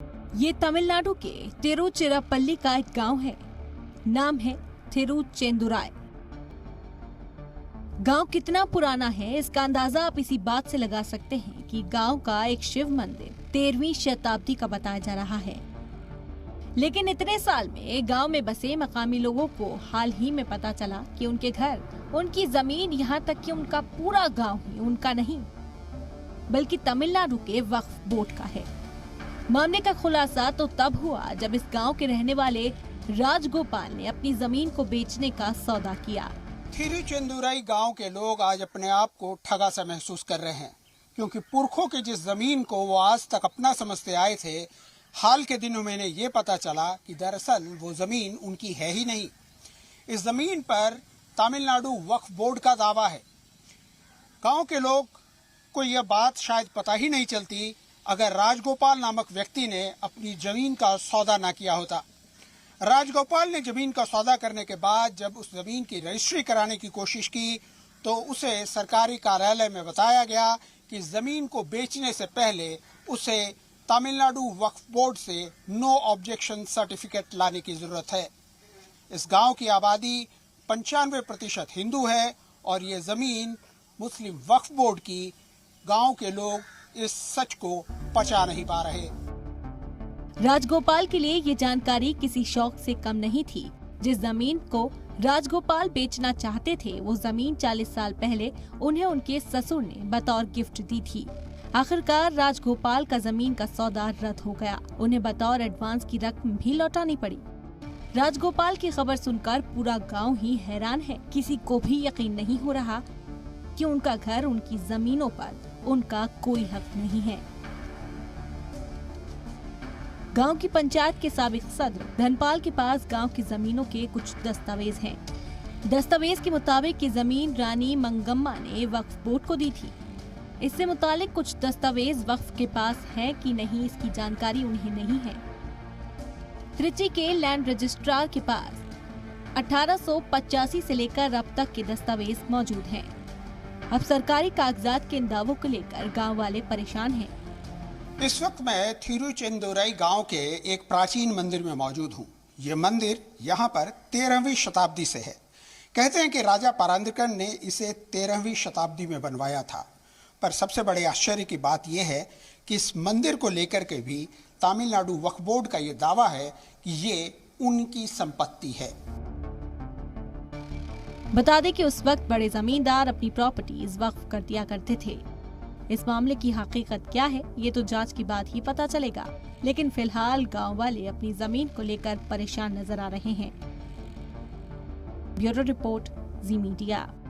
ये तमिलनाडु के तिरुचिरापल्ली का एक गांव है। नाम है थिरुचेंदुराई। गांव कितना पुराना है इसका अंदाजा आप इसी बात से लगा सकते हैं कि गांव का एक शिव मंदिर 13वीं शताब्दी का बताया जा रहा है। लेकिन इतने साल में गांव में बसे मकामी लोगों को हाल ही में पता चला कि उनके घर, उनकी जमीन, यहाँ तक कि उनका पूरा गांव ही उनका नहीं बल्कि तमिलनाडु के वक्फ बोर्ड का है। मामले का खुलासा तो तब हुआ जब इस गांव के रहने वाले राजगोपाल ने अपनी जमीन को बेचने का सौदा किया। थिरुचेंदुराई गांव के लोग आज अपने आप को ठगा सा महसूस कर रहे हैं, क्योंकि पुरखों की जिस जमीन को वो आज तक अपना समझते आए थे, हाल के दिनों में ये पता चला कि दरअसल वो जमीन उनकी है ही नहीं। इस जमीन पर तमिलनाडु वक्फ बोर्ड का दावा है। गांव के लोग को यह बात शायद पता ही नहीं चलती अगर राजगोपाल नामक व्यक्ति ने अपनी जमीन का सौदा न किया होता। राजगोपाल ने जमीन का सौदा करने के बाद जब उस जमीन की रजिस्ट्री कराने की कोशिश की तो उसे सरकारी कार्यालय में बताया गया कि जमीन को बेचने से पहले उसे तमिलनाडु वक्फ बोर्ड से नो ऑब्जेक्शन सर्टिफिकेट लाने की जरूरत है। इस गांव की आबादी 95% हिंदू है और ये जमीन मुस्लिम वक्फ बोर्ड की। गांव के लोग इस सच को पचा नहीं पा रहे। राजगोपाल के लिए ये जानकारी किसी शौक से कम नहीं थी। जिस जमीन को राजगोपाल बेचना चाहते थे वो जमीन 40 साल पहले उन्हें उनके ससुर ने बतौर गिफ्ट दी थी। आखिरकार राजगोपाल का जमीन का सौदा रद्द हो गया। उन्हें बतौर एडवांस की रकम भी लौटानी पड़ी। राजगोपाल की खबर सुनकर पूरा गांव ही हैरान है। किसी को भी यकीन नहीं हो रहा कि उनका घर, उनकी जमीनों पर उनका कोई हक नहीं है। गांव की पंचायत के साबिक सदर धनपाल के पास गांव की जमीनों के कुछ दस्तावेज हैं। दस्तावेज के मुताबिक ये जमीन रानी मंगम्मा ने वक्फ बोर्ड को दी थी। इससे मुतालिक कुछ दस्तावेज वक्फ के पास है कि नहीं इसकी जानकारी उन्हें नहीं है। त्रिची के लैंड रजिस्ट्रार के पास 1885 से लेकर अब तक के दस्तावेज मौजूद हैं। अब सरकारी कागजात के इन दावों को लेकर गांव वाले परेशान हैं। इस वक्त मैं थिरुचेंदुराई गांव के एक प्राचीन मंदिर में मौजूद हूँ। ये मंदिर यहाँ पर 13वीं शताब्दी से है। कहते हैं कि राजा परांदकन ने इसे 13वीं शताब्दी में बनवाया था। पर सबसे बड़े आश्चर्य की बात यह है कि इस मंदिर को लेकर के भी तमिलनाडु वक्फ बोर्ड का ये दावा है कि ये उनकी संपत्ति है। बता दें कि उस वक्त बड़े जमींदार अपनी प्रॉपर्टीज वक्फ कर दिया करते थे। इस मामले की हकीकत क्या है ये तो जांच के बाद ही पता चलेगा। लेकिन फिलहाल गांव वाले अपनी जमीन को लेकर परेशान नजर आ रहे हैं। ब्यूरो रिपोर्ट, जी मीडिया।